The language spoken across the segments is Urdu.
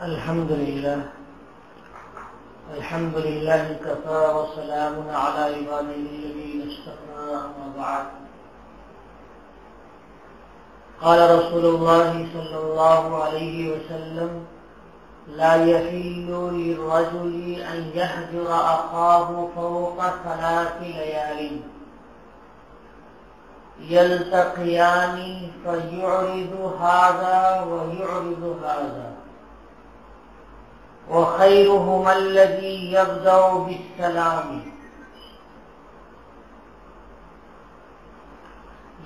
الحمد لله كفى وسلام على عباده الذين اصطفى أما بعد. قال رسول الله صلى الله عليه وسلم: لا يحل للرجل أن يهجر أخاه فوق 3 ليال يلتقيان فيعرض هذا ويعرض هذا وخيرهما الذي يبدأ بالسلام.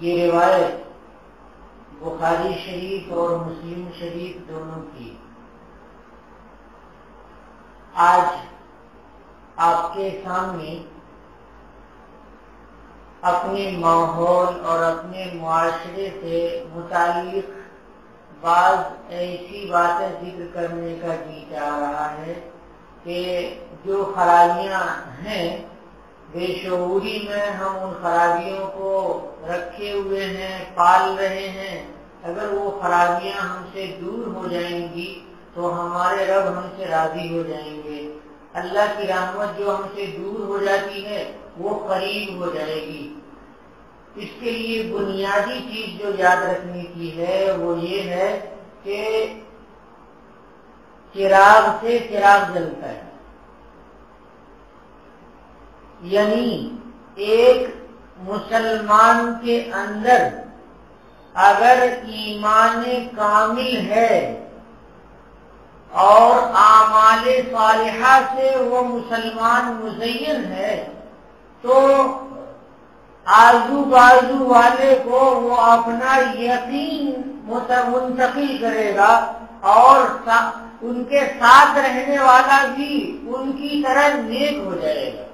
یہ روایت بخاری شریف اور مسلم شریف دونوں کی. آج آپ کے سامنے اپنے ماحول اور اپنے معاشرے سے متعلق بعض ایسی باتیں ذکر کرنے کا جی چاہ رہا ہے کہ جو خرابیاں ہیں بے شعوری میں ہم ان خرابیوں کو رکھے ہوئے ہیں، پال رہے ہیں. اگر وہ خرابیاں ہم سے دور ہو جائیں گی تو ہمارے رب ہم سے راضی ہو جائیں گے. اللہ کی رحمت جو ہم سے دور ہو جاتی ہے وہ قریب ہو جائے گی. اس کے لیے بنیادی چیز جو یاد رکھنے کی ہے وہ یہ ہے کہ چراغ سے چراغ جلتا ہے. یعنی ایک مسلمان کے اندر اگر ایمان کامل ہے اور اعمال صالحہ سے وہ مسلمان مزین ہے تو آزو بازو والے کو وہ اپنا یقین منتقل کرے گا اور ان کے ساتھ رہنے والا بھی ان کی طرح نیک ہو جائے گا.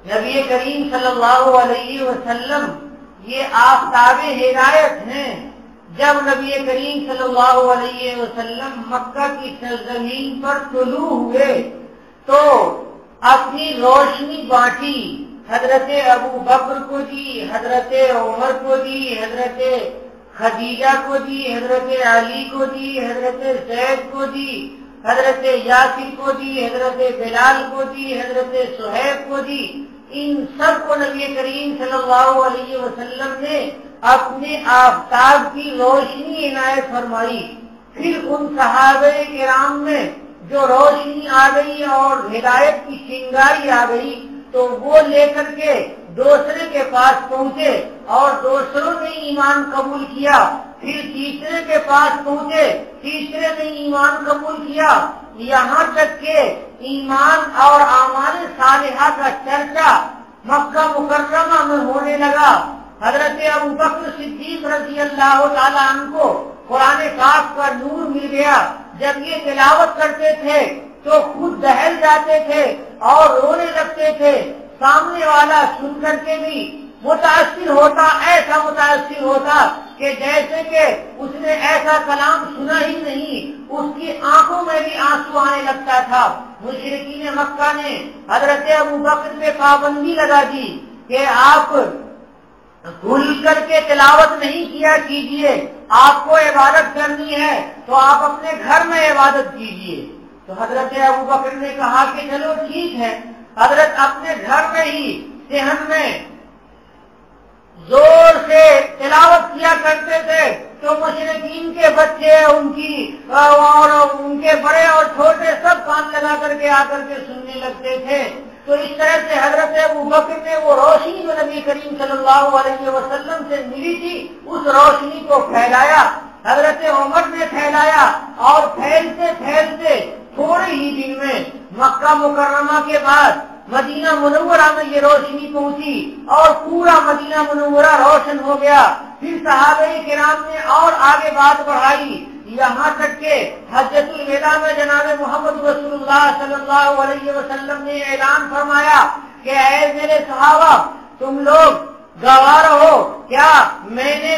نبی کریم صلی اللہ علیہ وسلم یہ آفتاب ہدایت ہیں. جب نبی کریم صلی اللہ علیہ وسلم مکہ کی سرزمین پر طلوع ہوئے تو اپنی روشنی بانٹی. حضرت ابو بکر کو دی، حضرت عمر کو دی، حضرت خدیجہ کو دی، حضرت علی کو دی، حضرت زید کو دی، حضرت یاسر کو دی، حضرت بلال کو دی، حضرت صہیب کو دی. ان سب کو نبی کریم صلی اللہ علیہ وسلم نے اپنے آفتاب کی روشنی عنایت فرمائی. پھر ان صحابہ کرام میں جو روشنی آ گئی اور ہدایت کی چنگاری آ گئی تو وہ لے کر کے دوسرے کے پاس پہنچے اور دوسروں نے ایمان قبول کیا. پھر تیسرے کے پاس پہنچے، تیسرے نے ایمان قبول کیا. یہاں تک کہ ایمان اور اعمال صالحہ کا چرچا مکہ مکرمہ میں ہونے لگا. حضرت ابوبکر صدیق رضی اللہ تعالیٰ عنہ کو قرآن پاک کا نور مل گیا. جب یہ تلاوت کرتے تھے تو خود دہل جاتے تھے اور رونے لگتے تھے. سامنے والا سن کر کے بھی متاثر ہوتا، ایسا متاثر ہوتا کہ جیسے کہ اس نے ایسا کلام سنا ہی نہیں. اس کی آنکھوں میں بھی آنسو آنے لگتا تھا. مشرکین مکہ نے حضرت ابوبکر پہ پابندی لگا دی کہ آپ بھول کر کے تلاوت نہیں کیا کیجیے، آپ کو عبادت کرنی ہے تو آپ اپنے گھر میں عبادت کیجیے. تو حضرت ابوبکر نے کہا کہ چلو ٹھیک ہے. حضرت اپنے گھر میں ہی صحن میں زور سے تلاوت کیا کرتے تھے تو مشرکین کے بچے ان کے بڑے اور چھوٹے سب کان لگا کر کے آ کر کے سننے لگتے تھے. تو اس طرح سے حضرت ابوبکر نے وہ روشنی جو نبی کریم صلی اللہ علیہ وسلم سے ملی تھی اس روشنی کو پھیلایا. حضرت عمر نے پھیلایا اور پھیلتے پھیلتے تھوڑے ہی دن میں مکہ مکرمہ کے بعد مدینہ منورہ میں یہ روشنی پہنچی اور پورا مدینہ منورہ روشن ہو گیا. پھر صحابہ کرام نے اور آگے بات بڑھائی یہاں تک کہ حجۃ الوداع میں جناب محمد رسول اللہ صلی اللہ علیہ وسلم نے اعلان فرمایا کہ اے میرے صحابہ تم لوگ گواہ رہو کیا میں نے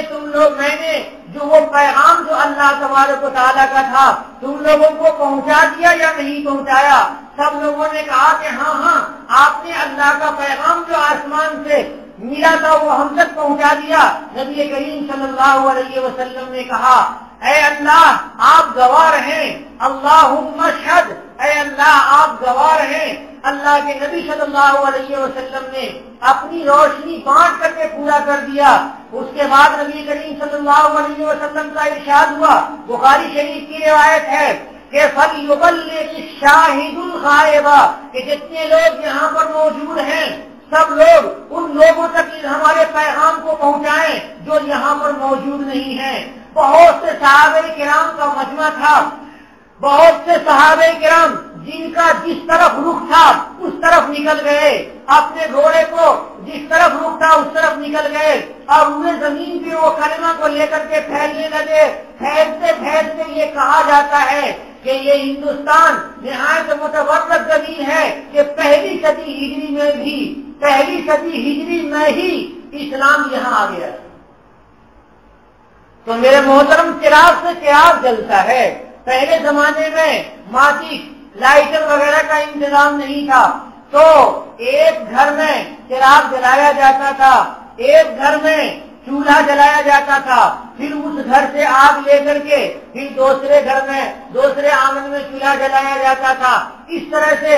جو وہ پیغام جو اللہ تبارک و تعالیٰ کا تھا تم لوگوں کو پہنچا دیا یا نہیں پہنچایا. سب لوگوں نے کہا کہ ہاں آپ نے اللہ کا پیغام جو آسمان سے ملا تھا وہ ہم تک پہنچا دیا. نبی کریم صلی اللہ علیہ وسلم نے کہا اے اللہ آپ گواہ رہیں، اللہم اشہد، اے اللہ آپ گواہ رہیں۔ اللہ کے نبی صلی اللہ علیہ وسلم نے اپنی روشنی بانٹ کر کے پورا کر دیا۔ اس کے بعد نبی کریم صلی اللہ علیہ وسلم کا ارشاد ہوا، بخاری شریف کی روایت ہے کہ فَلْيُبَلِّغِ الشَّاهِدُ الْغَائِبَ، کہ جتنے لوگ یہاں پر موجود ہیں سب لوگ ان لوگوں تک ہمارے پیغام کو پہنچائیں جو یہاں پر موجود نہیں ہیں۔ بہت سے صحابہ کرام کا مجمع تھا، بہت سے صحابہ کرام جن کا جس طرف رخ تھا اس طرف نکل گئے، اپنے گھوڑے کو جس طرف رخ تھا اس طرف نکل گئے اور انہیں زمین پہ وہ کلمہ کو لے کر کے پھیلنے لگے۔ پھیلتے پھیلتے یہ کہا جاتا ہے کہ یہ ہندوستان نہایت متبرک زمین ہے کہ پہلی صدی ہجری میں ہی اسلام یہاں آ گیا۔ تو میرے محترم، چراغ سے چراغ جلتا ہے۔ پہلے زمانے میں ماچس، لائٹر وغیرہ کا انتظام نہیں تھا، تو ایک گھر میں چراغ جلایا جاتا تھا، ایک گھر میں چولہا جلایا جاتا تھا، پھر اس گھر سے آگ لے کر کے پھر دوسرے گھر میں دوسرے آنگن میں چولہا جلایا جاتا تھا۔ اس طرح سے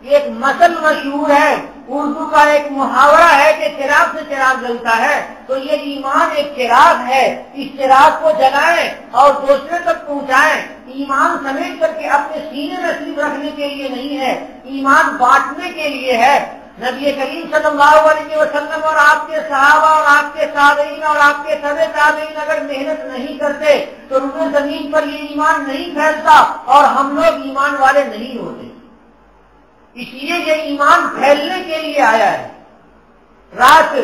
ایک مثل مشہور ہے، اردو کا ایک محاورہ ہے کہ چراغ سے چراغ جلتا ہے۔ تو یہ ایمان ایک چراغ ہے، اس چراغ کو جلائیں اور دوسرے تک پہنچائیں۔ ایمان سمیٹ کر کے اپنے سینے میں صرف رکھنے کے لیے نہیں ہے، ایمان بانٹنے کے لیے ہے۔ نبی کریم صلی اللہ علیہ وسلم اور آپ کے صحابہ اور آپ کے تابعین اور آپ کے تبع تابعین اگر محنت نہیں کرتے تو روئے زمین پر یہ ایمان نہیں پھیلتا اور ہم لوگ ایمان والے نہیں ہوتے۔ اس لیے یہ ایمان پھیلنے کے لیے آیا ہے۔ رات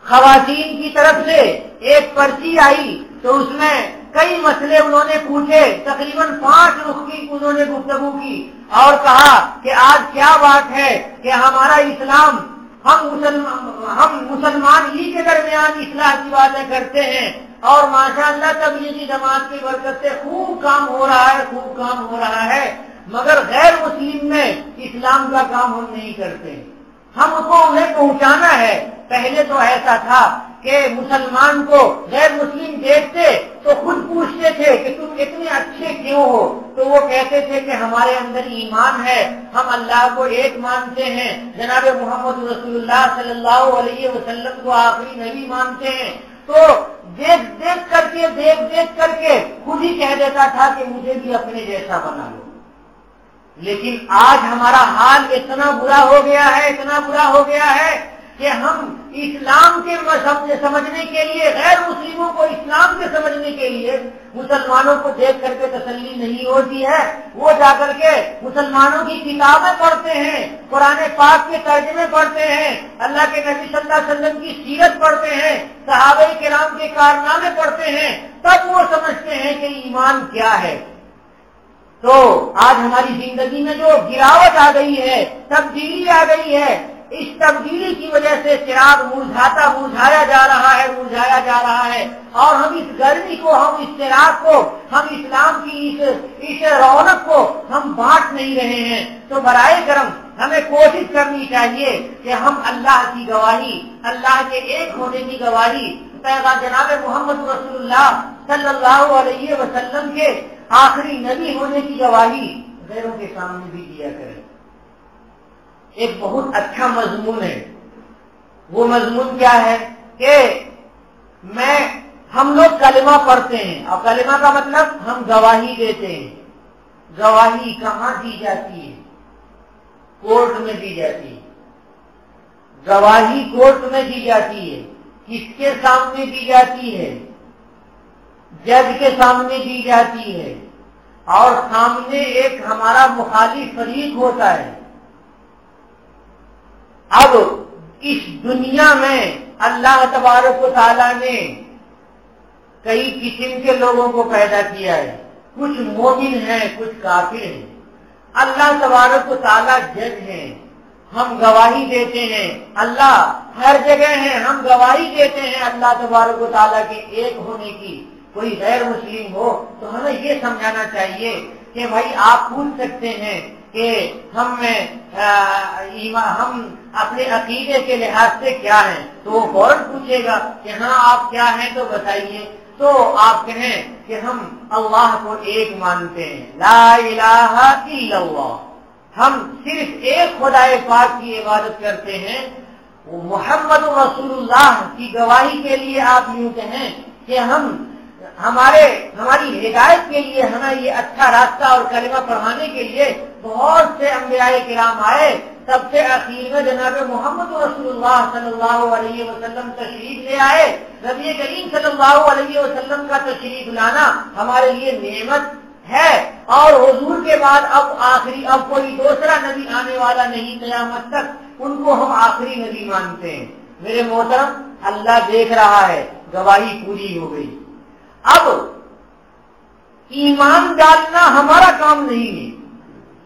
خواتین کی طرف سے ایک پرچی آئی تو اس میں کئی مسئلے انہوں نے پوچھے، تقریباً 5 رخ کی انہوں نے گفتگو کی اور کہا کہ آج کیا بات ہے کہ ہمارا اسلام، ہم مسلمان ہی کے درمیان اصلاح کی باتیں کرتے ہیں اور ماشاءاللہ تبلیغی جماعت کی برکت سے خوب کام ہو رہا ہے، مگر غیر مسلم میں اسلام کا کام ہم نہیں کرتے، ہم کو انہیں پہنچانا ہے۔ پہلے تو ایسا تھا کہ مسلمان کو غیر مسلم دیکھتے تو خود پوچھتے تھے کہ تم اتنے اچھے کیوں ہو، تو وہ کہتے تھے کہ ہمارے اندر ایمان ہے، ہم اللہ کو ایک مانتے ہیں، جناب محمد رسول اللہ صلی اللہ علیہ وسلم کو آخری نبی مانتے ہیں۔ تو دیکھ کر کے خود ہی کہہ دیتا تھا کہ مجھے بھی اپنے جیسا بنا لو۔ لیکن آج ہمارا حال اتنا برا ہو گیا ہے کہ ہم اسلام کے سمجھنے کے لیے، غیر مسلموں کو اسلام کے سمجھنے کے لیے مسلمانوں کو دیکھ کر کے تسلی نہیں ہوتی ہے۔ وہ جا کر کے مسلمانوں کی کتابیں پڑھتے ہیں، قرآن پاک کے ترجمے پڑھتے ہیں، اللہ کے نبی صلی اللہ علیہ وسلم کی سیرت پڑھتے ہیں، صحابہ کرام کے کارنامے پڑھتے ہیں، تب وہ سمجھتے ہیں کہ ایمان کیا ہے۔ تو آج ہماری زندگی میں جو گراوٹ آ گئی ہے، تبدیلی آ گئی ہے، اس تبدیلی کی وجہ سے چراغ مرجھایا جا رہا ہے اور ہم اس گرمی کو، ہم اس چراغ کو، ہم اسلام کی اس رونق کو ہم بانٹ نہیں رہے ہیں۔ تو برائے کرم ہمیں کوشش کرنی چاہیے کہ ہم اللہ کی گواہی، اللہ کے ایک ہونے کی گواہی، پیغام جناب محمد رسول اللہ صلی اللہ علیہ وسلم کے آخری نبی ہونے کی گواہی غیروں کے سامنے بھی دیا کریں۔ ایک بہت اچھا مضمون ہے، وہ مضمون کیا ہے کہ ہم لوگ کلمہ پڑھتے ہیں اور کلمہ کا مطلب ہم گواہی دیتے ہیں۔ گواہی کہاں دی جاتی ہے؟ کورٹ میں دی جاتی ہے۔ گواہی کورٹ میں دی جاتی ہے۔ کس کے سامنے دی جاتی ہے؟ جج کے سامنے دی جاتی ہے اور سامنے ایک ہمارا مخالف فریق ہوتا ہے۔ اب اس دنیا میں اللہ تبارک و تعالیٰ نے کئی قسم کے لوگوں کو پیدا کیا ہے، کچھ مومن ہیں، کچھ کافر ہیں۔ اللہ تبارک و تعالیٰ جج ہیں، ہم گواہی دیتے ہیں۔ اللہ ہر جگہ ہے، ہم گواہی دیتے ہیں اللہ تبارک و تعالیٰ کے ایک ہونے کی۔ کوئی غیر مسلم ہو تو ہمیں یہ سمجھانا چاہیے کہ بھائی آپ پوچھ سکتے ہیں کہ ہم اپنے عقیدے کے لحاظ سے کیا ہیں، تو وہ فوراً پوچھے گا کہ ہاں آپ کیا ہیں تو بتائیے۔ تو آپ کہیں کہ ہم اللہ کو ایک مانتے ہیں، لا الہ الا اللہ، ہم صرف ایک خدا پاک کی عبادت کرتے ہیں۔ وہ محمد رسول اللہ کی گواہی کے لیے آپ یوں کہیں کہ ہماری ہدایت کے لیے، ہمیں یہ اچھا راستہ اور کلمہ پڑھانے کے لیے بہت سے انبیاء کرام آئے، سب سے اخیر میں جناب محمد رسول اللہ صلی اللہ علیہ وسلم تشریف لے آئے۔ نبی کریم صلی اللہ علیہ وسلم کا تشریف لانا ہمارے لیے نعمت ہے، اور حضور کے بعد اب کوئی دوسرا نبی آنے والا نہیں قیامت تک، ان کو ہم آخری نبی مانتے ہیں۔ میرے محترم، اللہ دیکھ رہا ہے، گواہی پوری ہو گئی۔ اب ایمان ڈالنا ہمارا کام نہیں ہے،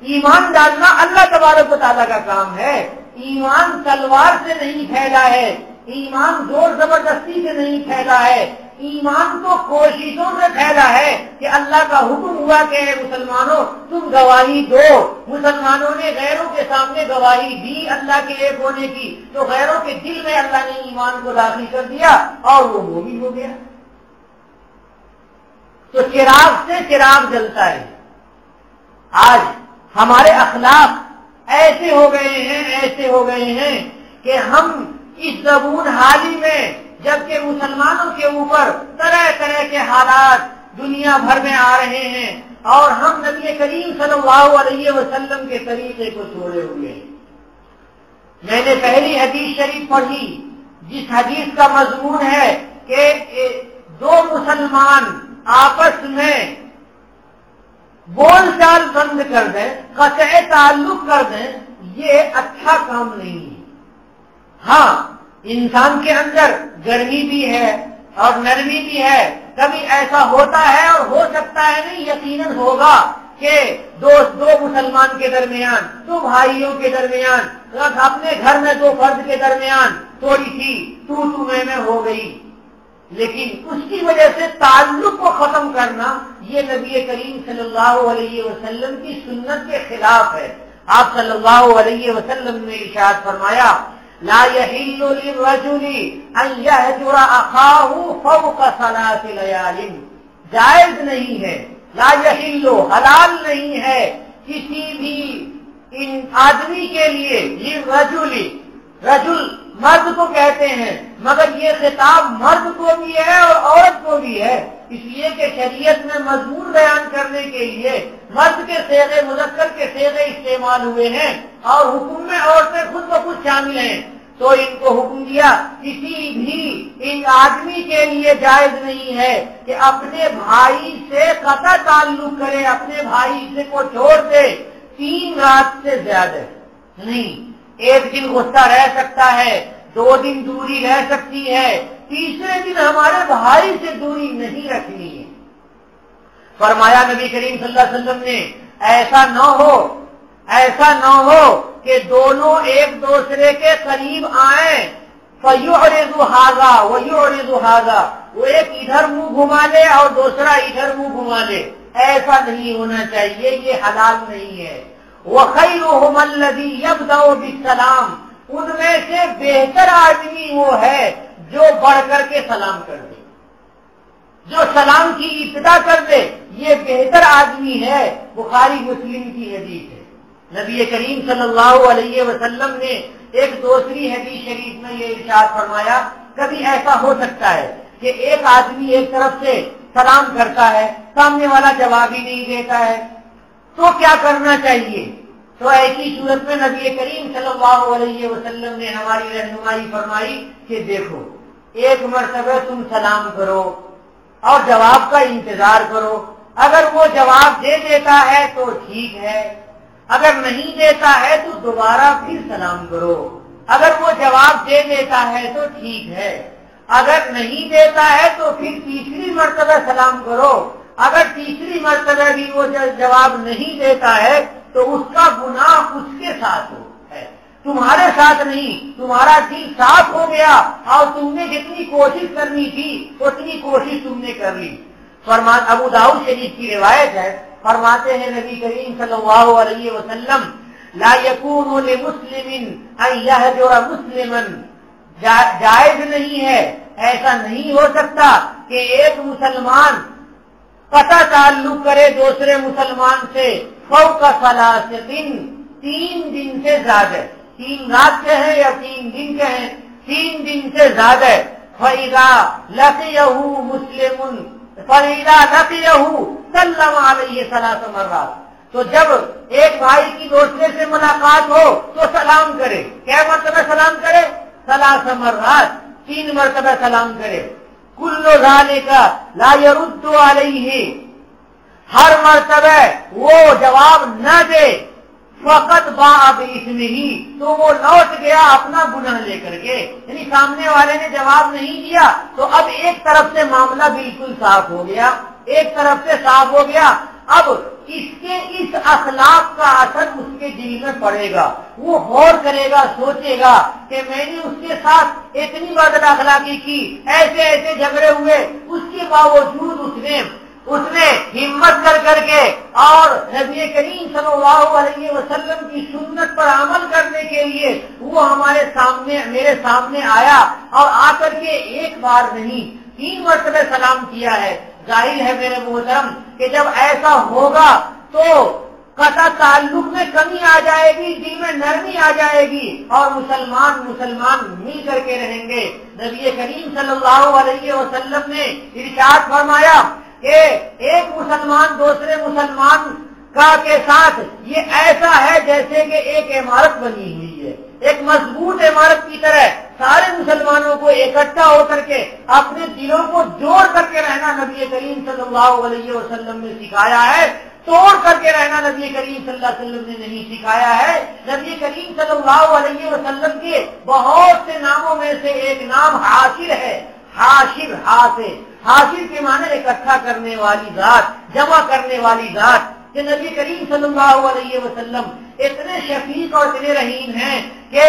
ایمان ڈالنا اللہ تبارک و تعالیٰ کا کام ہے۔ ایمان تلوار سے نہیں پھیلا ہے، ایمان زور زبردستی سے نہیں پھیلا ہے، ایمان تو کوششوں سے پھیلا ہے کہ اللہ کا حکم ہوا کہ مسلمانوں تم گواہی دو۔ مسلمانوں نے غیروں کے سامنے گواہی دی اللہ کے ایک ہونے کی، تو غیروں کے دل میں اللہ نے ایمان کو داخل کر دیا اور وہ مومن ہو گیا۔ تو چراغ سے چراغ جلتا ہے۔ آج ہمارے اخلاق ایسے ہو گئے ہیں کہ ہم اس زبون حالی میں، جبکہ مسلمانوں کے اوپر طرح طرح کے حالات دنیا بھر میں آ رہے ہیں، اور ہم نبی کریم صلی اللہ علیہ وسلم کے طریقے کو چھوڑے ہوئے ہیں۔ میں نے پہلی حدیث شریف پڑھی، جس حدیث کا مضمون ہے کہ دو مسلمان آپس میں بول چال بند کر دیں، قطع تعلق کر دیں، یہ اچھا کام نہیں ہے۔ ہاں، انسان کے اندر گرمی بھی ہے اور نرمی بھی ہے، کبھی ایسا ہوتا ہے اور ہو سکتا ہے نہیں، یقیناً ہوگا کہ دو مسلمان کے درمیان، دو بھائیوں کے درمیان، اپنے گھر میں دو فرد کے درمیان تھوڑی سی تو میں ہو گئی، لیکن اس کی وجہ سے تعلق کو ختم کرنا یہ نبی کریم صلی اللہ علیہ وسلم کی سنت کے خلاف ہے۔ آپ صلی اللہ علیہ وسلم نے ارشاد فرمایا، لا يحل للرجل ان يهجر اخاه فوق ثلاث ليال، جائز نہیں ہے، لا يحل، حلال نہیں ہے کسی بھی ان آدمی کے لیے، رجل مرد کو کہتے ہیں، مگر یہ خطاب مرد کو بھی ہے اور عورت کو بھی ہے، اس لیے کہ شریعت میں مضمون بیان کرنے کے لیے مرد کے صیغے، مذکر کے صیغے استعمال ہوئے ہیں، اور حکم میں عورتیں خود بخود شامل ہیں، تو ان کو حکم دیا کسی بھی ان آدمی کے لیے جائز نہیں ہے کہ اپنے بھائی سے قطع تعلق کرے، اپنے بھائی سے کو چھوڑ دے 3 رات سے زیادہ نہیں۔ 1 دن غصہ رہ سکتا ہے، 2 دن دوری رہ سکتی ہے، تیسرے دن ہمارے بھائی سے دوری نہیں رکھنی ہے۔ فرمایا نبی کریم صلی اللہ علیہ وسلم نے، ایسا نہ ہو کہ دونوں ایک دوسرے کے قریب آئیں، فَيُعْرِضُ هَذَا وَيُعْرِضُ هَذَا، وہ ایک ادھر منہ گھما لے اور دوسرا ادھر منہ گھما لے، ایسا نہیں ہونا چاہیے، یہ حلال نہیں ہے۔ وَخَيْرُهُمَ الَّذِي يَبْدَأُ بِالسَّلَامِ، ان میں سے بہتر آدمی وہ ہے جو بڑھ کر کے سلام کر دے، جو سلام کی ابتدا کر دے، یہ بہتر آدمی ہے۔ بخاری مسلم کی حدیث ہے۔ نبی کریم صلی اللہ علیہ وسلم نے ایک دوسری حدیث شریف میں یہ ارشاد فرمایا، کبھی ایسا ہو سکتا ہے کہ ایک آدمی ایک طرف سے سلام کرتا ہے، سامنے والا جواب ہی نہیں دیتا ہے، تو کیا کرنا چاہیے؟ تو ایسی صورت میں نبی کریم صلی اللہ علیہ وسلم نے ہماری رہنمائی فرمائی کہ دیکھو، ایک مرتبہ تم سلام کرو اور جواب کا انتظار کرو، اگر وہ جواب دے دیتا ہے تو ٹھیک ہے، اگر نہیں دیتا ہے تو دوبارہ پھر سلام کرو، اگر وہ جواب دے دیتا ہے تو ٹھیک ہے، اگر نہیں دیتا ہے تو پھر تیسری مرتبہ سلام کرو، اگر تیسری مرتبہ بھی وہ جواب نہیں دیتا ہے تو اس کا گناہ اس کے ساتھ ہے، تمہارے ساتھ نہیں۔ تمہارا دل صاف ہو گیا اور تم نے جتنی کوشش کرنی تھی اتنی کوشش تم نے کر لی۔ ابو داؤد شریف کی روایت ہے، فرماتے ہیں نبی کریم صلی اللہ علیہ وسلم، لا يكون لمسلم ان يهجر مسلما، جائز نہیں ہے، ایسا نہیں ہو سکتا کہ ایک مسلمان قطع تعلق کرے دوسرے مسلمان سے فوق ثلاثین 3 دن سے زیادہ، 3 رات کے ہیں یا 3 دن کے ہیں، 3 دن سے زیادہ، فَإِذَا لَقِيَهُ مُسْلِمٌ فَإِذَا لَقِيَهُ سَلَّمَ عَلَيْهِ 3 مرات، تو جب ایک بھائی کی دوسرے سے ملاقات ہو تو سلام کرے، کیا مرتبہ سلام کرے؟ 3 مرات، 3 مرتبہ سلام کرے۔ کل ذالک لا يرد علیہ، ہر مرتبہ وہ جواب نہ دے، فقط باء باسمہ، تو وہ لوٹ گیا اپنا گناہ لے کر کے، یعنی سامنے والے نے جواب نہیں دیا تو اب ایک طرف سے معاملہ بالکل صاف ہو گیا، ایک طرف سے صاف ہو گیا۔ اب اس اخلاق کا اثر اس کے دل میں پڑے گا، وہ غور کرے گا، سوچے گا کہ میں نے اس کے ساتھ اتنی بد اخلاقی کی، ایسے ایسے جھگڑے ہوئے، اس کے باوجود اس نے ہمت کر کے اور نبی کریم صلی اللہ علیہ وسلم کی سنت پر عمل کرنے کے لیے وہ میرے سامنے آیا اور آ کر کے ایک بار نہیں 3 مرتبہ سلام کیا ہے۔ ظاہر ہے میرے محترم کہ جب ایسا ہوگا تو قطع تعلق میں کمی آ جائے گی، دل میں نرمی آ جائے گی اور مسلمان مل کر کے رہیں گے۔ نبی کریم صلی اللہ علیہ وسلم نے ارشاد فرمایا کہ ایک مسلمان دوسرے مسلمان کے ساتھ یہ ایسا ہے جیسے کہ ایک عمارت بنی ہوئی ہے، ایک مضبوط عمارت کی طرح سارے مسلمانوں کو اکٹھا ہو کر کے اپنے دلوں کو جوڑ کر کے رہنا نبی کریم صلی اللہ علیہ وسلم نے سکھایا ہے، توڑ کر کے رہنا نبی کریم صلی اللہ علیہ وسلم نے نہیں سکھایا ہے۔ نبی کریم صلی اللہ علیہ وسلم کے بہت سے ناموں میں سے ایک نام حاشر ہے، حاشر کے معنی اکٹھا کرنے والی ذات، جمع کرنے والی ذات، کہ نبی کریم صلی اللہ علیہ وسلم اتنے شفیق اور اتنے رحیم ہیں کہ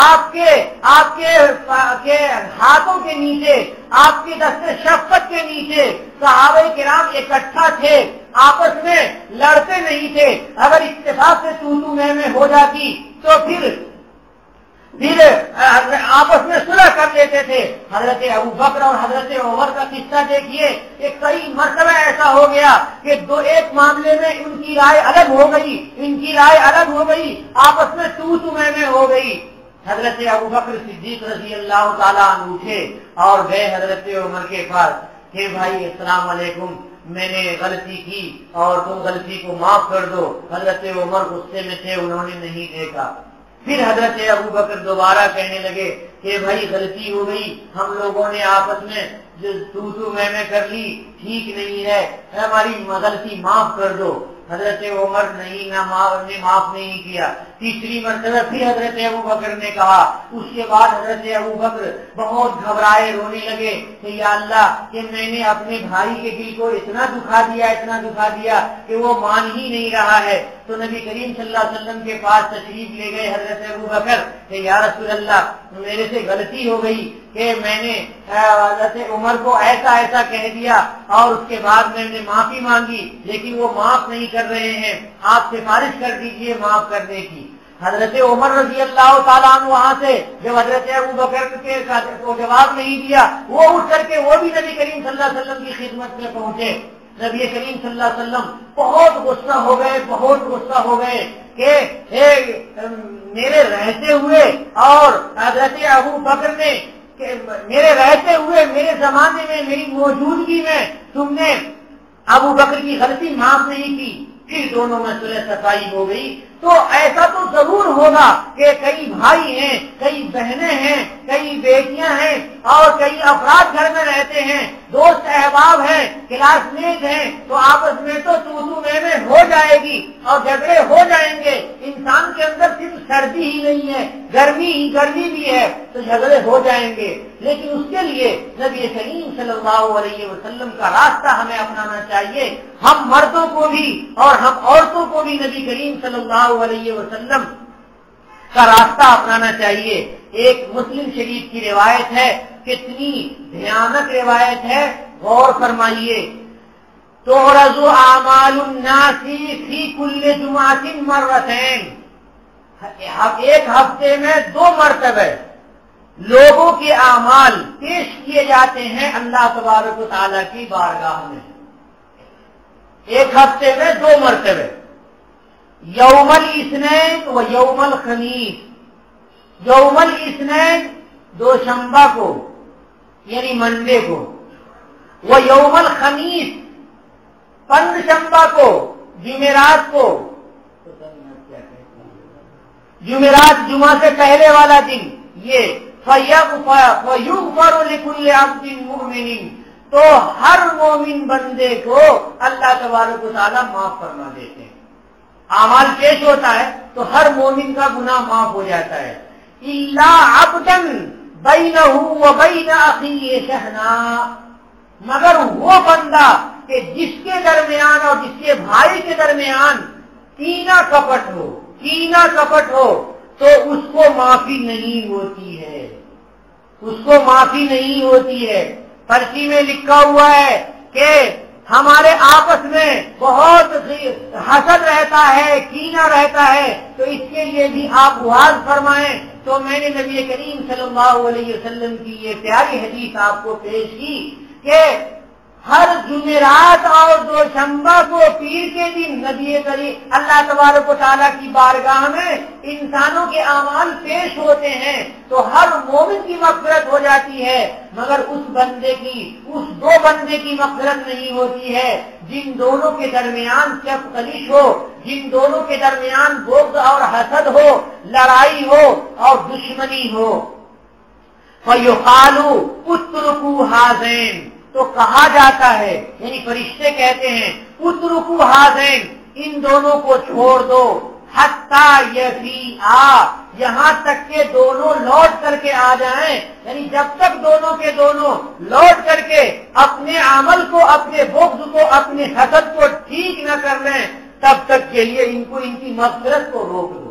آپ کے ہاتھوں کے نیچے، آپ کے دست شفقت کے نیچے صحابہ کرام اکٹھا تھے، آپس میں لڑتے نہیں تھے، اگر اتفاق سے تو میں ہو جاتی تو پھر آپس میں صلح کر لیتے تھے۔ حضرت ابوبکر اور حضرت عمر کا قصہ دیکھیے کہ کئی مرتبہ ایسا ہو گیا کہ ایک معاملے میں ان کی رائے الگ ہو گئی، آپس میں تو میں ہو گئی۔ حضرت ابوبکر صدیق رضی اللہ تعالیٰ عنہ اٹھے اور گئے حضرت عمر کے پاس کہ بھائی السلام علیکم، میں نے غلطی کی اور تم غلطی کو معاف کر دو۔ حضرت عمر غصے میں تھے، انہوں نے نہیں دیکھا۔ پھر حضرت ابوبکر دوبارہ کہنے لگے کہ بھائی غلطی ہو گئی، ہم لوگوں نے آپس میں تو میں کر لی، ٹھیک نہیں ہے، ہماری غلطی معاف کر دو۔ حضرت عمر نے معاف نہیں کیا۔ تیسری مرتبہ پھر حضرت ابوبکر نے کہا۔ اس کے بعد حضرت ابوبکر بہت گھبرائے، رونے لگے کہ یا اللہ کہ میں نے اپنے بھائی کے دل کو اتنا دکھا دیا کہ وہ مان ہی نہیں رہا ہے۔ تو نبی کریم صلی اللہ علیہ وسلم کے پاس تشریف لے گئے حضرت ابوبکر کہ یا رسول اللہ میرے سے غلطی ہو گئی کہ میں نے حضرت عمر کو ایسا کہہ دیا اور اس کے بعد میں نے معافی مانگی، لیکن وہ معاف نہیں کر رہے ہیں، آپ سفارش کر دیجئے معاف کرنے کی۔ حضرت عمر رضی اللہ تعالیٰ عنہ وہاں سے جب حضرت ابوبکر کے کو جواب نہیں دیا، وہ اٹھ کر کے وہ بھی نبی کریم صلی اللہ علیہ وسلم کی خدمت میں پہنچے۔ نبی کریم صلی اللہ علیہ وسلم بہت غصہ ہو گئے کہ میرے رہتے ہوئے اور حضرت ابوبکر نے میرے رہتے ہوئے، میرے زمانے میں، میری موجودگی میں تم نے ابوبکر کی غلطی معاف نہیں کی۔ پھر دونوں میں صلح صفائی ہو گئی۔ تو ایسا تو ضرور ہوگا کہ کئی بھائی ہیں، کئی بہنیں ہیں، کئی بیٹیاں ہیں اور کئی افراد گھر میں رہتے ہیں، دوست احباب ہیں، کلاس میٹ ہیں، تو آپس میں تو میں ہو جائے گی اور جھگڑے ہو جائیں گے۔ انسان کے اندر صرف سردی ہی نہیں ہے، گرمی بھی ہے، تو جھگڑے ہو جائیں گے۔ لیکن اس کے لیے نبی کریم صلی اللہ علیہ وسلم کا راستہ ہمیں اپنانا چاہیے، ہم مردوں کو بھی اور ہم عورتوں کو بھی نبی کریم صلی اللہ علیہ وسلم کا راستہ اپنانا چاہیے۔ ایک مسلم شریف کی روایت ہے، کتنی بھیانک روایت ہے، غور فرمائیے۔ تُعْرَضُ أَعْمَالُ النَّاسِ فِي كُلِّ جُمْعَةٍ مَرَّتَيْنِ، ایک ہفتے میں 2 مرتبہ لوگوں کے اعمال پیش کیے جاتے ہیں اللہ تبارک و تعالیٰ کی بارگاہ میں، ایک ہفتے میں 2 مرتبہ، یوم الاثنین و یوم الخمیس۔ یوم الاثنین دوشنبہ کو یعنی منڈے کو، وہ یوم الخمیس پنجشنبہ کو، جمعرات کو، جمعرات جمعہ سے پہلے والا دن، یہ فَيُغْفَرُ لِكُلِّ عَبْدٍ مُؤْمِنٍ، تو ہر مومن بندے کو اللہ تبارک و تعالیٰ معاف فرما دیتے ہیں۔ اعمال پیش ہوتا ہے تو ہر مومن کا گناہ معاف ہو جاتا ہے، إِلَّا عَبْدًا بَيْنَهُ وَبَيْنَ أَخِيهِ شَحْنَاء، مگر وہ بندہ کہ جس کے درمیان اور جس کے بھائی کے درمیان کینہ کپٹ ہو تو اس کو معافی نہیں ہوتی ہے، اس کو معافی نہیں ہوتی ہے۔ پرچی میں لکھا ہوا ہے کہ ہمارے آپس میں بہت حسد رہتا ہے، کینہ رہتا ہے، تو اس کے لیے بھی آپ وعظ فرمائیں۔ تو میں نے نبی کریم صلی اللہ علیہ وسلم کی یہ پیاری حدیث آپ کو پیش کی کہ ہر جمعرات اور دوشنبہ کو پیر کے دن نبی کریم اللہ تبارک و تعالیٰ کی بارگاہ میں انسانوں کے اعمال پیش ہوتے ہیں تو ہر مومن کی مغفرت ہو جاتی ہے، مگر اس 2 بندے کی مغفرت نہیں ہوتی ہے جن دونوں کے درمیان خلیش ہو، جن دونوں کے درمیان بغض اور حسد ہو، لڑائی ہو اور دشمنی ہو۔ فَيُقَالُ اتركوا هذين، تو کہا جاتا ہے یعنی فرشتے کہتے ہیں اترکوا ہذین، ان دونوں کو چھوڑ دو، حتی یفیئا، یہاں تک کہ دونوں لوٹ کر کے آ جائیں، یعنی جب تک دونوں کے دونوں لوٹ کر کے اپنے عمل کو، اپنے بغض کو، اپنے حسد کو ٹھیک نہ کر لیں، تب تک کے لیے ان کی مغفرت کو روک دو۔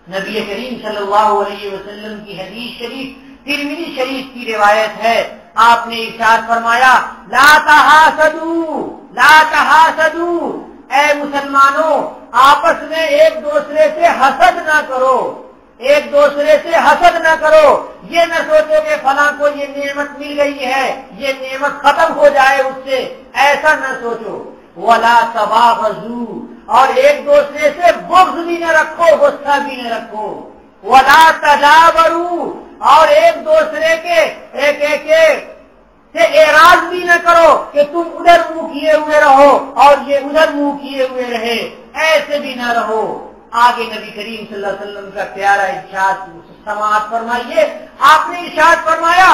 نبی کریم صلی اللہ علیہ وسلم کی حدیث شریف ترمذی شریف کی روایت ہے، آپ نے ارشاد فرمایا لا تحاسدوا، اے مسلمانوں آپس میں ایک دوسرے سے حسد نہ کرو، ایک دوسرے سے حسد نہ کرو، یہ نہ سوچو کہ فلاں کو یہ نعمت مل گئی ہے، یہ نعمت ختم ہو جائے اس سے، ایسا نہ سوچو۔ ولا تباغضوا، اور ایک دوسرے سے بغض بھی نہ رکھو، غصہ بھی نہ رکھو۔ ولا تدابروا، اور ایک دوسرے کے ایک سے اعراض بھی نہ کرو کہ تم ادھر منہ کیے ہوئے رہو اور یہ ادھر منہ کیے ہوئے رہے، ایسے بھی نہ رہو۔ آگے نبی کریم صلی اللہ علیہ وسلم کا پیارا ارشاد سماعت فرمائیے، آپ نے ارشاد فرمایا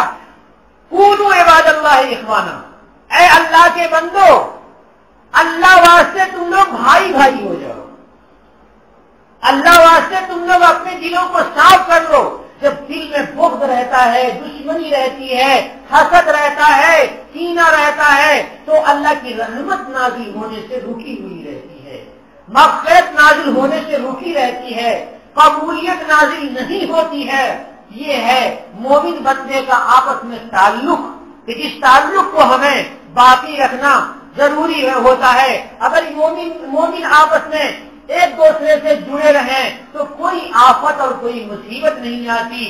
کونوا عباد اللہ اخوانا، اے اللہ کے بندو اللہ واسطے تم لوگ بھائی ہو جاؤ، اللہ واسطے تم لوگ اپنے دلوں کو صاف کر لو۔ جب دل میں بغض رہتا ہے، دشمنی رہتی ہے، حسد رہتا ہے، کینہ رہتا ہے، تو اللہ کی رحمت نازل ہونے سے رکی ہوئی رہتی ہے، مغفرت نازل ہونے سے رکی رہتی ہے، قبولیت نازل نہیں ہوتی ہے۔ یہ ہے مومن بندے کا آپس میں تعلق، کہ جس تعلق کو ہمیں باقی رکھنا ضروری ہوتا ہے۔ اگر مومن آپس میں ایک دوسرے سے جڑے رہیں تو کوئی آفت اور کوئی مصیبت نہیں آتی۔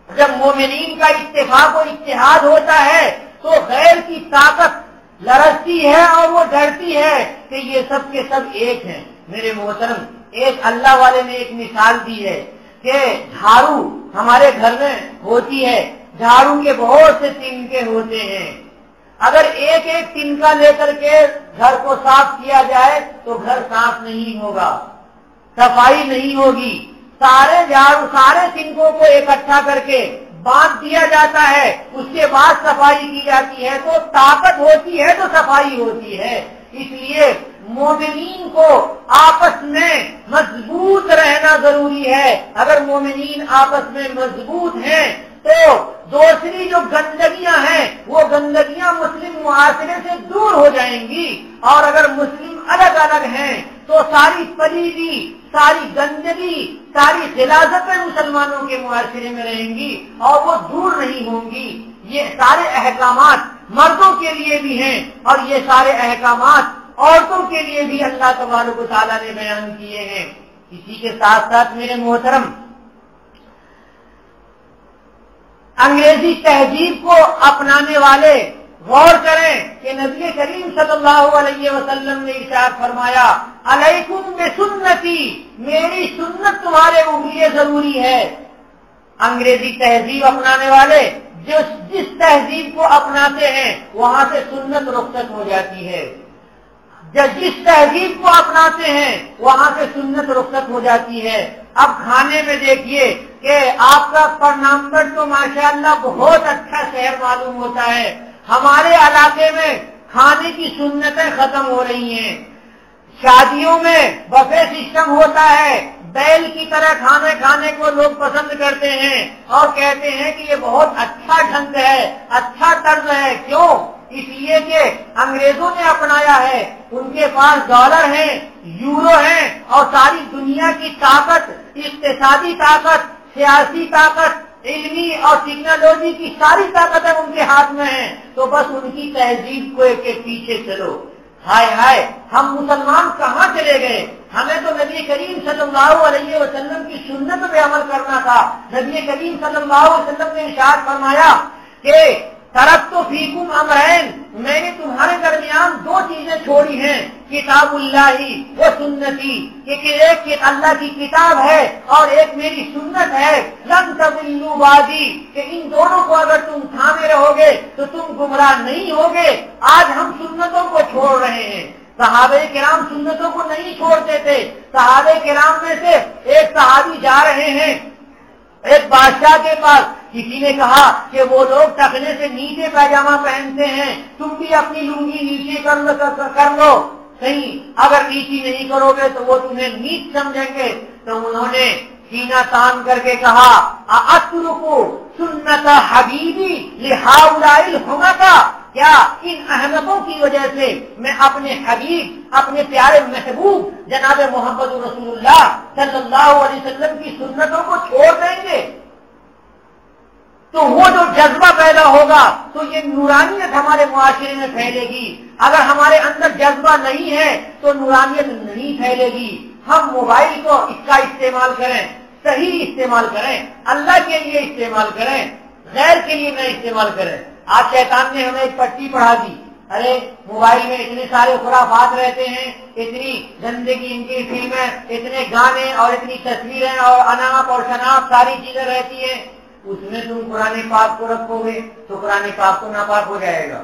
جب مومنین کا اتفاق و اتحاد ہوتا ہے تو غیر کی طاقت لرزتی ہے اور وہ ڈرتی ہے کہ یہ سب کے سب ایک ہیں۔ میرے محترم، ایک اللہ والے نے ایک مثال دی ہے کہ جھاڑو ہمارے گھر میں ہوتی ہے، جھاڑو کے بہت سے تنکے ہوتے ہیں، اگر ایک ایک تنکا لے کر کے گھر کو صاف کیا جائے تو گھر صاف نہیں ہوگا، صفائی نہیں ہوگی۔ سارے تنکوں کو اکٹھا کر کے باندھ دیا جاتا ہے، اس کے بعد صفائی کی جاتی ہے، تو طاقت ہوتی ہے تو صفائی ہوتی ہے۔ اس لیے مومنین کو آپس میں مضبوط رہنا ضروری ہے۔ اگر مومنین آپس میں مضبوط ہیں تو دوسری جو گندگیاں ہیں وہ گندگیاں مسلم معاشرے سے دور ہو جائیں گی، اور اگر مسلم الگ الگ ہیں تو ساری پلیدی، ساری گندگی، ساری غلاظتیں مسلمانوں کے معاشرے میں رہیں گی اور وہ دور نہیں ہوں گی۔ یہ سارے احکامات مردوں کے لیے بھی ہیں اور یہ سارے احکامات عورتوں کے لیے بھی اللہ تبارک و تعالیٰ نے بیان کیے ہیں۔ اسی کے ساتھ ساتھ میرے محترم، انگریزی تہذیب کو اپنانے والے غور کریں کہ نبی کریم صلی اللہ علیہ وسلم نے ارشاد فرمایا علیکم بسنتی، میری سنت تمہارے لیے ضروری ہے۔ انگریزی تہذیب اپنانے والے جس تہذیب کو اپناتے ہیں وہاں سے سنت رخصت ہو جاتی ہے، جس تہذیب کو اپناتے ہیں وہاں سے سنت رخصت ہو جاتی ہے۔ اب کھانے میں دیکھیے کہ آپ کا پرنامبر تو ماشاءاللہ بہت اچھا شہر معلوم ہوتا ہے، ہمارے علاقے میں کھانے کی سنتیں ختم ہو رہی ہیں۔ شادیوں میں بفے سسٹم ہوتا ہے، بیل کی طرح کھانے کھانے کو لوگ پسند کرتے ہیں اور کہتے ہیں کہ یہ بہت اچھا ڈھنگ ہے، اچھا طرز ہے۔ کیوں؟ اس لیے کہ انگریزوں نے اپنایا ہے، ان کے پاس ڈالر ہیں، یورو ہیں اور ساری دنیا کی طاقت، اقتصادی طاقت، سیاسی طاقت، علمی اور ٹیکنالوجی کی ساری طاقتیں ان کے ہاتھ میں ہیں، تو بس ان کی تہذیب کو کے پیچھے چلو۔ ہائے ہائے، ہم مسلمان کہاں چلے گئے؟ ہمیں تو نبی کریم صلی اللہ علیہ وسلم کی سنت پہ عمل کرنا تھا۔ نبی کریم صلی اللہ علیہ وسلم نے ارشاد فرمایا کہ ترکت فیکم امرین، میں نے تمہارے درمیان دو چیزیں چھوڑی ہیں، کتاب اللہ و سنتی، کہ ایک اللہ کی کتاب ہے اور ایک میری سنت ہے، لن تضلوا بعدی، کہ ان دونوں کو اگر تم تھامے رہو گے تو تم گمراہ نہیں ہوگے۔ آج ہم سنتوں کو چھوڑ رہے ہیں، صحابہ کرام سنتوں کو نہیں چھوڑتے تھے۔ صحابہ کرام میں سے ایک صحابی جا رہے ہیں ایک بادشاہ کے پاس، کسی نے کہا کہ وہ لوگ ٹخنے سے نیچے پیجامہ پہنتے ہیں، تم بھی اپنی لنگی نیچے کر لو۔ صحیح، اگر نیچی نہیں کرو گے تو وہ تمہیں نیچ سمجھیں گے۔ تو انہوں نے سینہ تان کر کے کہا اترکو سنت حبیبی لہؤلاء الحمقاء، کیا ان احمقوں کی وجہ سے میں اپنے حبیب، اپنے پیارے محبوب جناب محمد رسول اللہ صلی اللہ علیہ وسلم کی سنتوں کو چھوڑ دیں گے؟ تو وہ جو جذبہ پیدا ہوگا تو یہ نورانیت ہمارے معاشرے میں پھیلے گی۔ اگر ہمارے اندر جذبہ نہیں ہے تو نورانیت نہیں پھیلے گی۔ ہم موبائل کو اس کا استعمال کریں، صحیح استعمال کریں، اللہ کے لیے استعمال کریں، غیر کے لیے نہ استعمال کریں۔ آج شیطان نے ہمیں ایک پٹی پڑھا دی، ارے موبائل میں اتنے سارے خرافات رہتے ہیں، اتنی گندگی ان کی فلمیں، اتنے گانے اور اتنی تصویریں اور اناپ اور شناپ ساری چیزیں رہتی ہیں، اس میں تم قرآن پاک کو رکھو گے تو قرآن پاک کو ناپاک ہو جائے گا۔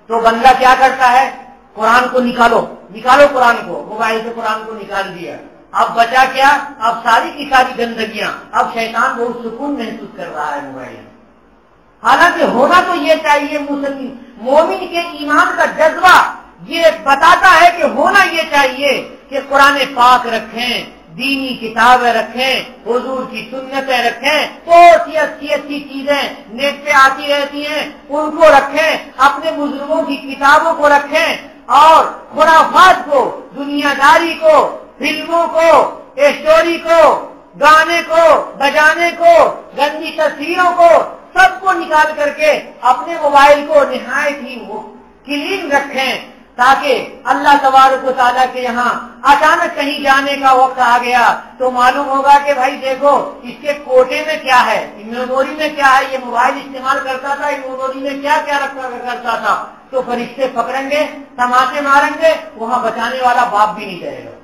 تو بندہ کیا کرتا ہے؟ قرآن کو نکالو قرآن کو، موبائل سے قرآن کو نکال دیا، اب بچا کیا؟ اب ساری کی ساری گندگیاں، اب شیطان بہت سکون محسوس کر رہا ہے موبائل میں۔ حالانکہ ہونا تو یہ چاہیے، مسلم مومن کے ایمان کا جذبہ یہ بتاتا ہے کہ ہونا یہ چاہیے کہ قرآن پاک رکھیں، دینی کتابیں رکھیں، حضور کی سنتیں رکھیں، بہت سی اچھی اچھی چیزیں نیٹ پہ آتی رہتی ہیں ان کو رکھیں، اپنے بزرگوں کی کتابوں کو رکھیں اور خرافات کو، دنیا داری کو، فلموں کو، اسٹوری کو، گانے کو، بجانے کو، گندی تصویروں کو، سب کو نکال کر کے اپنے موبائل کو نہایت ہی کلین رکھیں، تاکہ اللہ تبارک و تعالیٰ کے یہاں اچانک کہیں جانے کا وقت آ گیا تو معلوم ہوگا کہ بھائی دیکھو اس کے کوٹے میں کیا ہے، میموری میں کیا ہے، یہ موبائل استعمال کرتا تھا، یہ میموری میں کیا کیا رکھا کرتا تھا، تو فرشتے پکڑیں گے، تماچے ماریں گے، وہاں بچانے والا باپ بھی نہیں رہے گا۔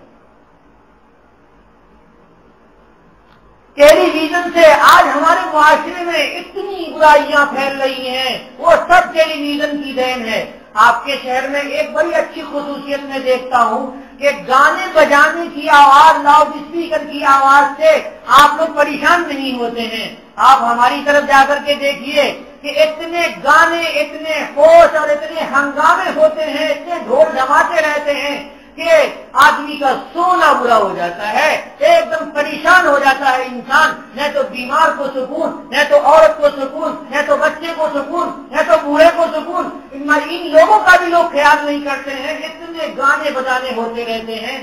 ٹیلی ویژن سے آج ہمارے معاشرے میں اتنی برائیاں پھیل رہی ہیں، وہ سب ٹیلی ویژن کی دین ہے۔ آپ کے شہر میں ایک بڑی اچھی خصوصیت میں دیکھتا ہوں کہ گانے بجانے کی آواز، لاؤڈ اسپیکر کی آواز سے آپ لوگ پریشان نہیں ہوتے ہیں۔ آپ ہماری طرف جا کر کے دیکھیے کہ اتنے گانے، اتنے ہوش اور اتنے ہنگامے ہوتے ہیں، اتنے ڈھول جماتے رہتے ہیں کہ آدمی کا سونا برا ہو جاتا ہے، ایک دم پریشان ہو جاتا ہے انسان، نہ تو بیمار کو سکون، نہ تو عورت کو سکون، نہ تو بچے کو سکون، نہ تو بوڑھے کو سکون، ان لوگوں کا بھی لوگ خیال نہیں کرتے ہیں، اتنے گانے بجانے ہوتے رہتے ہیں۔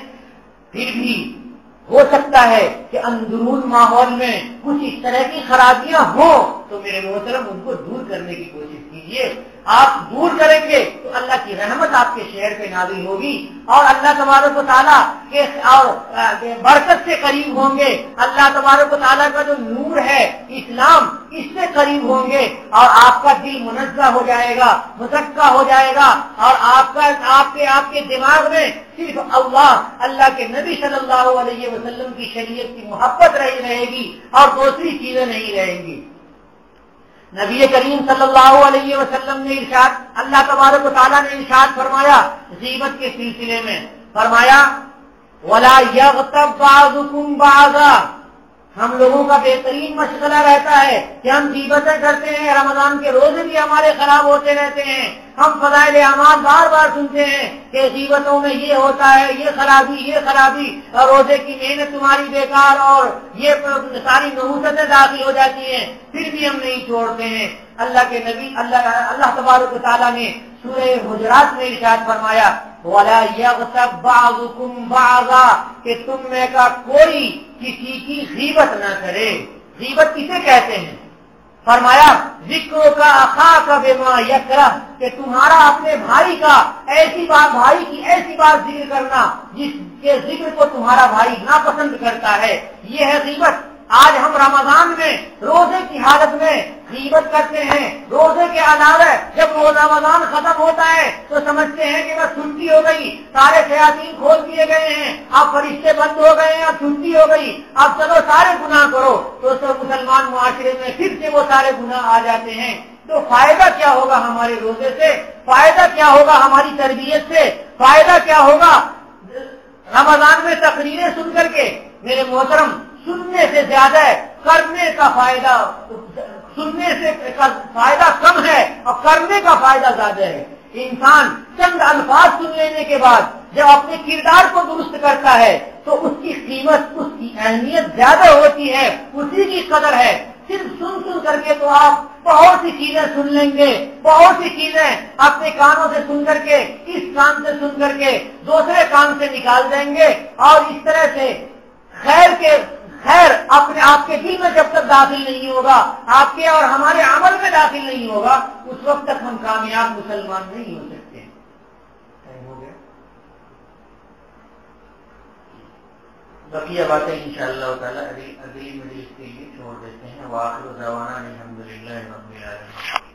پھر بھی ہو سکتا ہے کہ اندرون ماحول میں کچھ اس طرح کی خرابیاں ہوں تو میرے محترم ان کو دور کرنے کی کوشش کیجیے. آپ دور کریں گے تو اللہ کی رحمت آپ کے شہر پہ نازل ہوگی اور اللہ تبارک و تعالیٰ کے اور برکت سے قریب ہوں گے. اللہ تبارک و تعالیٰ کا جو نور ہے اسلام اس سے قریب ہوں گے اور آپ کا دل منزہ ہو جائے گا, مزکہ ہو جائے گا اور آپ کے دماغ میں صرف اللہ کے نبی صلی اللہ علیہ وسلم کی شریعت کی محبت رہے گی اور دوسری چیزیں نہیں رہیں گی. نبی کریم صلی اللہ علیہ وسلم نے ارشاد, اللہ تبارک و تعالیٰ نے ارشاد فرمایا غیبت کے سلسلے میں, فرمایا وَلَا يَغْتَبْ بَعْضُكُمْ بَعْضًا. ہم لوگوں کا بہترین مشغلہ رہتا ہے کہ ہم غیبتیں کرتے ہیں, رمضان کے روزے بھی ہمارے خراب ہوتے رہتے ہیں, ہم فضائل اعمال بار بار سنتے ہیں کہ غیبتوں میں یہ ہوتا ہے, یہ خرابی اور روزے کی محنت تمہاری بیکار اور یہ ساری نحوستیں داخل ہو جاتی ہیں, پھر بھی ہم نہیں چھوڑتے ہیں. اللہ کے نبی اللہ تبارک و تعالیٰ نے سورہ حجرات میں ارشاد فرمایا وَلَا يَغْتَبْ بَعْضُكُمْ بَعْضًا کہ تم میں کا کوئی کسی کی غیبت نہ کرے. غیبت کسے کہتے ہیں؟ فرمایا ذکر کا اخاک بما یکرہ کہ تمہارا اپنے بھائی کی ایسی بات ذکر کرنا جس کے ذکر کو تمہارا بھائی ناپسند کرتا ہے, یہ ہے غیبت. آج ہم رمضان میں روزے کی حالت میں غیبت کرتے ہیں. روزے کے علاوہ جب رمضان ختم ہوتا ہے تو سمجھتے ہیں کہ بس چھٹی ہو گئی, سارے شیاطین کھول دیے گئے ہیں, اب فرشتے بند ہو گئے ہیں, اب چھٹی ہو گئی, اب چلو سارے گناہ کرو. تو مسلمان معاشرے میں پھر سے وہ سارے گناہ آ جاتے ہیں. تو فائدہ کیا ہوگا ہمارے روزے سے, فائدہ کیا ہوگا ہماری تربیت سے, فائدہ کیا ہوگا رمضان میں تقریریں سن کر کے؟ میرے محترم, سننے سے زیادہ کرنے کا فائدہ, سننے سے فائدہ کم ہے اور کرنے کا فائدہ زیادہ ہے. انسان چند الفاظ سن لینے کے بعد جب اپنے کردار کو درست کرتا ہے تو اس کی قیمت, اس کی اہمیت زیادہ ہوتی ہے, اسی کی قدر ہے. صرف سن کر کے تو آپ بہت سی چیزیں سن لیں گے, بہت سی چیزیں اپنے کانوں سے سن کر کے, اس کان سے سن کر کے دوسرے کان سے نکال دیں گے اور اس طرح سے خیر اپنے آپ کے دل میں جب تک داخل نہیں ہوگا, آپ کے اور ہمارے عمل میں داخل نہیں ہوگا, اس وقت تک ہم کامیاب مسلمان نہیں ہو سکتے. ہو گیا بقیہ باتیں انشاءاللہ تعالی اگلی مجلس کے لیے چھوڑ دیتے ہیں. وآخر دعوانا الحمدللہ رب العالمین.